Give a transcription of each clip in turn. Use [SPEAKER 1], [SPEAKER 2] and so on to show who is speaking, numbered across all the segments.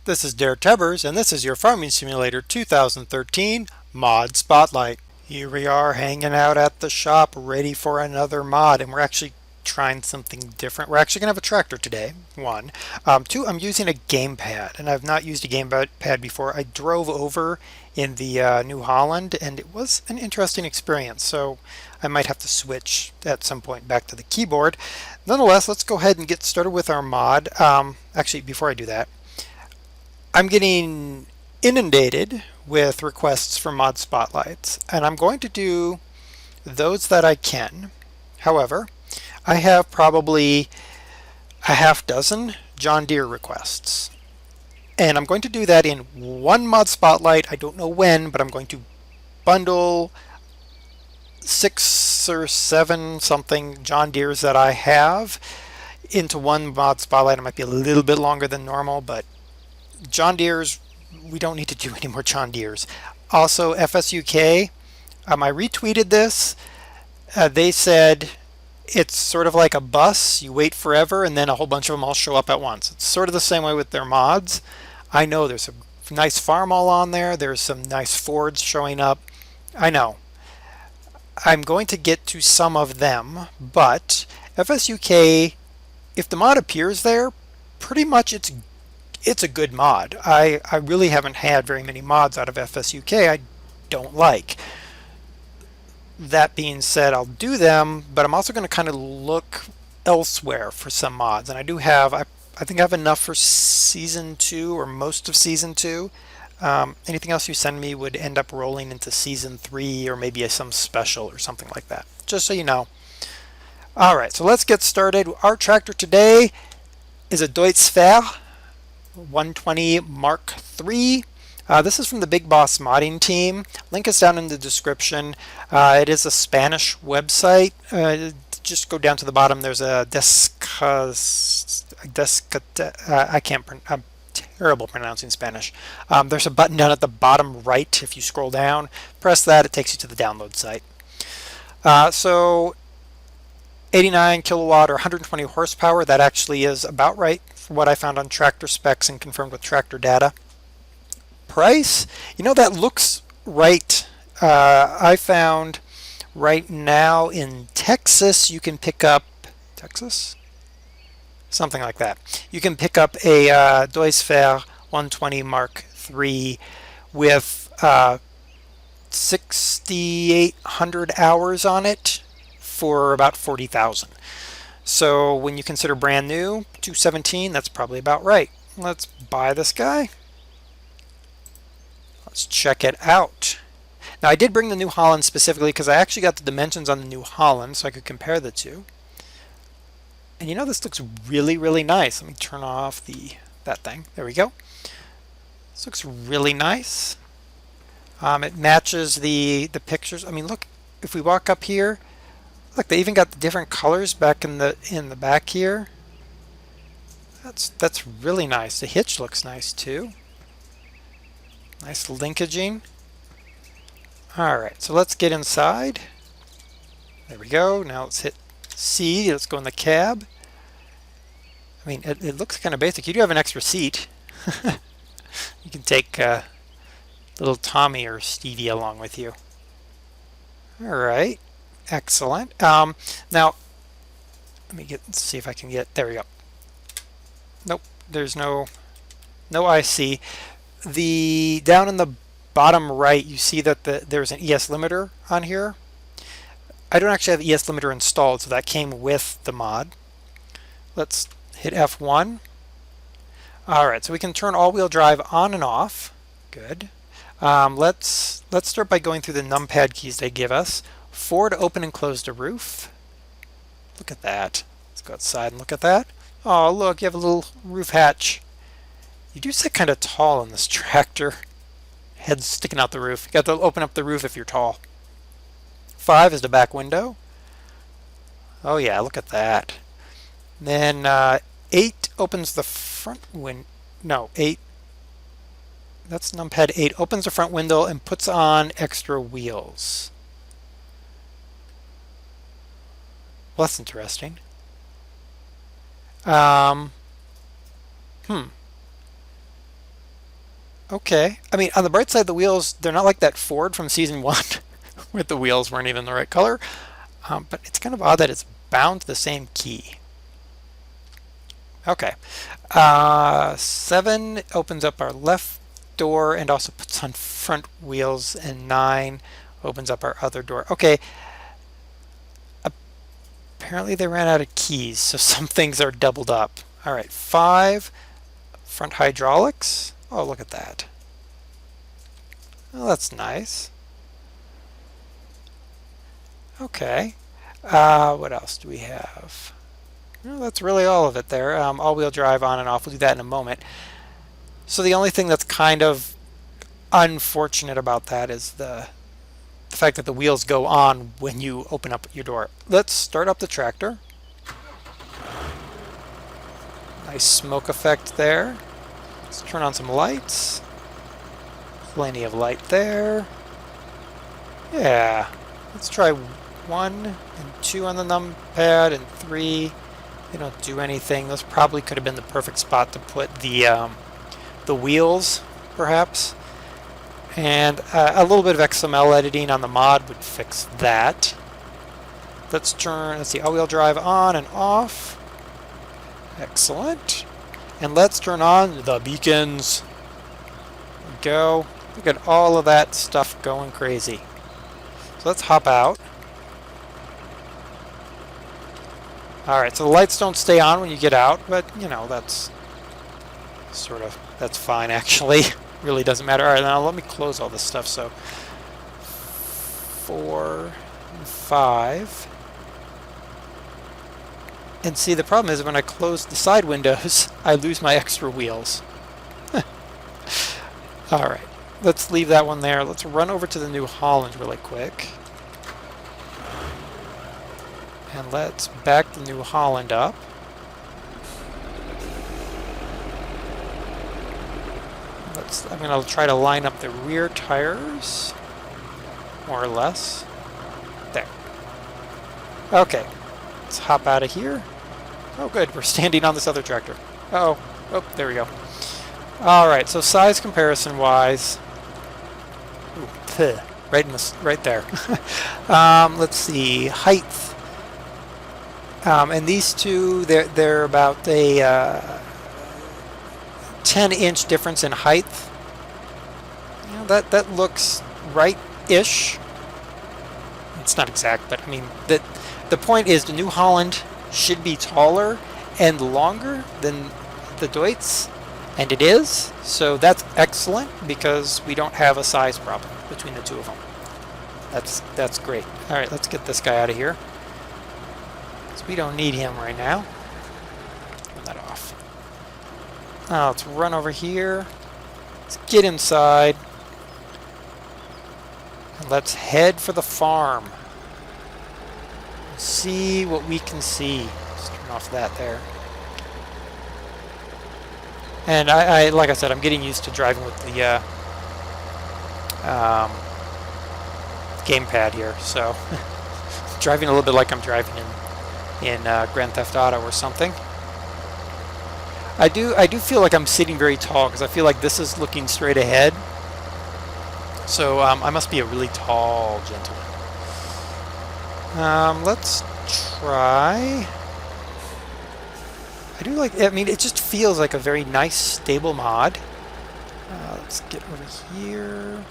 [SPEAKER 1] This is Dare Tebbers, and this is your Farming Simulator 2013 Mod Spotlight. Here we are hanging out at the shop ready for another mod, and we're actually trying something different. We're actually going to have a tractor today, one. Two, I'm using a gamepad, and I've not used a gamepad before. I drove over in the New Holland, and it was an interesting experience, so I might have to switch at some point back to the keyboard. Nonetheless, let's go ahead and get started with our mod. Actually, before I do that, I'm getting inundated with requests for mod spotlights, and I'm going to do those that I can. However, I have probably a half dozen John Deere requests, and I'm going to do that in one mod spotlight. I don't know when, but I'm going to bundle 6 or 7 something John Deeres that I have into one mod spotlight. It might be a little bit longer than normal, but John Deere's, we don't need to do any more John Deere's. Also, FSUK, I retweeted this. They said it's sort of like a bus. You wait forever and then a whole bunch of them all show up at once. It's sort of the same way with their mods. I know there's a nice farm all on there. There's some nice Fords showing up. I know. I'm going to get to some of them, but FSUK, if the mod appears there, pretty much it's a good mod. I really haven't had very many mods out of FSUK I don't like. That being said, I'll do them, but I'm also going to kind of look elsewhere for some mods. And I do have, I think I have enough for Season 2 or most of Season 2. Anything else you send me would end up rolling into Season 3 or maybe some special or something like that. Just so you know. Alright, so let's get started. Our tractor today is a Deutz Fahr 120 Mark III. This is from the Big Boss modding team. Link is down in the description. It is a Spanish website. Just go down to the bottom. There's a I'm terrible pronouncing Spanish. There's a button down at the bottom right. If you scroll down, press that. It takes you to the download site. So 89 kilowatt or 120 horsepower. That actually is about right for what I found on tractor specs and confirmed with tractor data. Price, that looks right. I found right now in Texas you can pick up something like that. You can pick up a Deutz Fahr 120 Mark III with 6,800 hours on it for about 40,000. So when you consider brand new, 217, that's probably about right. Let's buy this guy. Let's check it out. Now I did bring the New Holland specifically because I actually got the dimensions on the New Holland so I could compare the two. And this looks really, really nice. Let me turn off that thing. There we go. This looks really nice. It matches the pictures. I mean, look, if we walk up here, look, they even got the different colors back in the back here. That's really nice. The hitch looks nice too. Nice linkaging. Alright, so let's get inside. There we go. Now let's hit C. Let's go in the cab. I mean, it looks kind of basic. You do have an extra seat. You can take little Tommy or Stevie along with you. Alright, excellent. Now, let me see if I can get, there we go. Nope, there's no IC. Down in the bottom right, you see that there's an ES limiter on here. I don't actually have ES limiter installed, so that came with the mod. Let's hit F1. Alright, so we can turn all-wheel drive on and off. Good. Let's start by going through the numpad keys they give us. 4 to open and close the roof. Look at that. Let's go outside and look at that. Oh, look, you have a little roof hatch. You do sit kind of tall in this tractor. Head's sticking out the roof. You got to open up the roof if you're tall. 5 is the back window. Oh yeah, look at that. Then 8 opens the front window. No, 8. That's numpad 8. Opens the front window and puts on extra wheels. Well, that's interesting. Okay. I mean, on the bright side, the wheels, they're not like that Ford from season one, where the wheels weren't even the right color. But it's kind of odd that it's bound to the same key. Okay. 7 opens up our left door and also puts on front wheels, and 9 opens up our other door. Okay. Apparently they ran out of keys, so some things are doubled up. All right. 5, front hydraulics. Oh, look at that. Oh, that's nice. Okay. What else do we have? Well, that's really all of it there. All-wheel drive on and off. We'll do that in a moment. So the only thing that's kind of unfortunate about that is the fact that the wheels go on when you open up your door. Let's start up the tractor. Nice smoke effect there. Let's turn on some lights. Plenty of light there. Yeah. Let's try 1 and 2 on the numpad and 3. They don't do anything. Those probably could have been the perfect spot to put the wheels, perhaps. And a little bit of XML editing on the mod would fix that. Let's see, all-wheel drive on and off. Excellent. And let's turn on the beacons. There we go. Look at all of that stuff going crazy. So let's hop out. Alright, so the lights don't stay on when you get out, but, you know, that's fine, actually. Really doesn't matter. Alright, now let me close all this stuff. So, 4 and 5. And see, the problem is when I close the side windows, I lose my extra wheels. Alright, let's leave that one there. Let's run over to the New Holland really quick. And let's back the New Holland up. I'm going to try to line up the rear tires, more or less. There. Okay, let's hop out of here. Oh good, we're standing on this other tractor. Oh, there we go. Alright, so size comparison wise, right there. Let's see, height. And these two, they're about a 10-inch difference in height. You know, that looks right-ish. It's not exact, but I mean, the point is the New Holland should be taller and longer than the Deutz, and it is. So that's excellent because we don't have a size problem between the two of them. That's great. All right, let's get this guy out of here. So we don't need him right now. Turn that off. Now let's run over here. Let's get inside. And let's head for the farm. See what we can see. Let's turn off that there. And I like I said, I'm getting used to driving with the gamepad here, so driving a little bit like I'm driving in Grand Theft Auto or something. I do feel like I'm sitting very tall because I feel like this is looking straight ahead. So I must be a really tall gentleman. Let's try. I mean, it just feels like a very nice, stable mod. Let's get over here.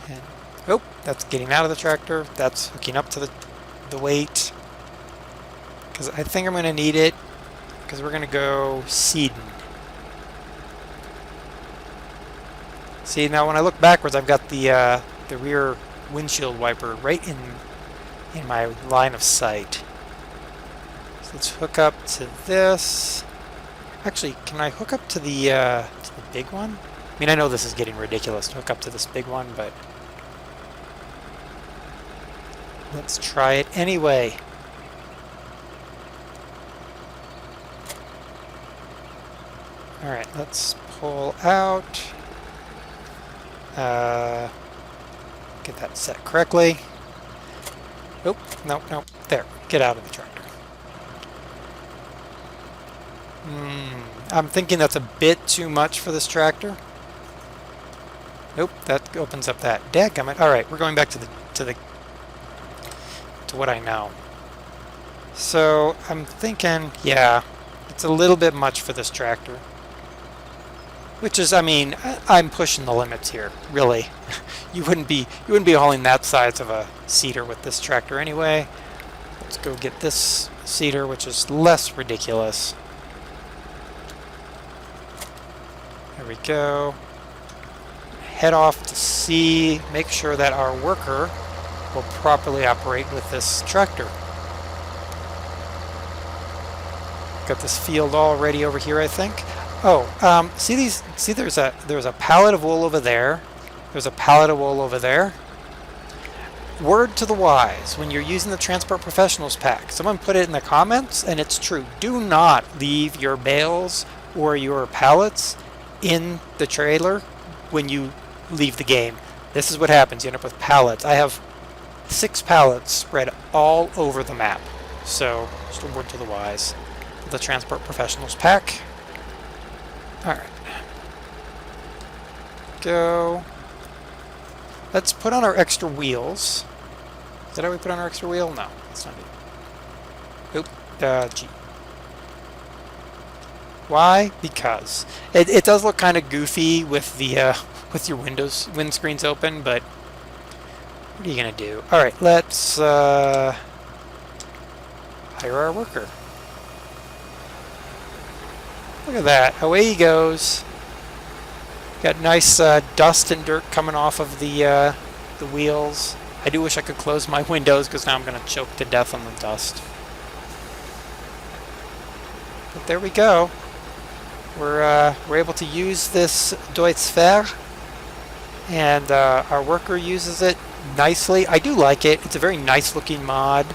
[SPEAKER 1] And, oh, that's getting out of the tractor. That's hooking up to the weight. Because I think I'm going to need it. Because we're going to go seeding. See, now when I look backwards, I've got the rear windshield wiper right in my line of sight. So let's hook up to this. Actually, can I hook up to the big one? I mean, I know this is getting ridiculous to hook up to this big one, but let's try it anyway. Alright, let's pull out. Get that set correctly. Nope, nope. There, get out of the tractor. I'm thinking that's a bit too much for this tractor. Nope, that opens up that. Dadgummit. All right, we're going back to what I know. So I'm thinking, yeah, it's a little bit much for this tractor. Which is, I mean, I'm pushing the limits here. Really, you wouldn't be hauling that size of a seeder with this tractor anyway. Let's go get this seeder, which is less ridiculous. There we go. Head off to see, make sure that our worker will properly operate with this tractor. Got this field all ready over here, I think. Oh, see there's a pallet of wool over there. There's a pallet of wool over there. Word to the wise, when you're using the Transport Professionals pack, someone put it in the comments, and it's true. Do not leave your bales or your pallets in the trailer when you leave the game. This is what happens. You end up with pallets. I have 6 pallets spread all over the map. So, just a word to the wise. The Transport Professionals pack. Alright. Go. Let's put on our extra wheels. Is that how we put on our extra wheel? No, that's not it. Oop. G. Why? Because it does look kind of goofy with the with your windscreens open, but what are you gonna do? All right, let's hire our worker. Look at that! Away he goes. Got nice dust and dirt coming off of the wheels. I do wish I could close my windows because now I'm gonna choke to death on the dust. But there we go. We're able to use this Deutz Fahr, and our worker uses it nicely. I do like it. It's a very nice looking mod.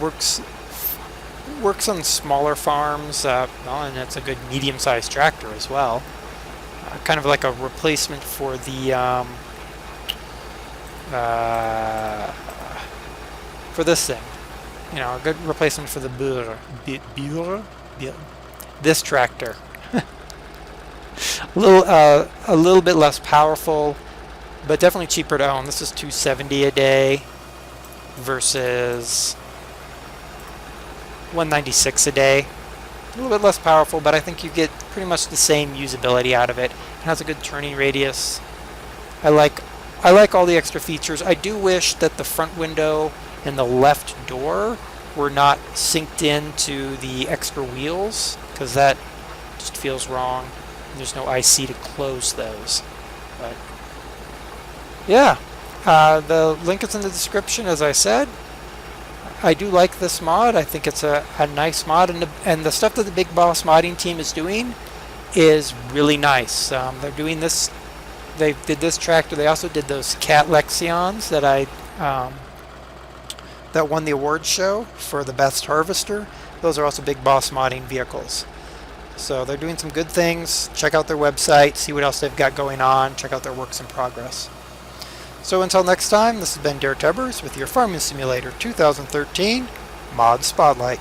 [SPEAKER 1] Works on smaller farms, well, and it's a good medium-sized tractor as well. Kind of like a replacement for the for this thing. You know, a good replacement for the this tractor. A little bit less powerful, but definitely cheaper to own. This is $270 a day versus $196 a day. A little bit less powerful, but I think you get pretty much the same usability out of it. It has a good turning radius. I like all the extra features. I do wish that the front window and the left door were not synced into the extra wheels, because that just feels wrong. There's no IC to close those. But yeah, the link is in the description, as I said. I do like this mod. I think it's a nice mod, and the stuff that the Big Boss modding team is doing is really nice. They're doing this. They did this tractor. They also did those Cat Lexions that that won the awards show for the best harvester. Those are also Big Boss modding vehicles. So they're doing some good things. Check out their website, see what else they've got going on, check out their works in progress. So until next time, this has been Dare Tubbers with your Farming Simulator 2013 Mod Spotlight.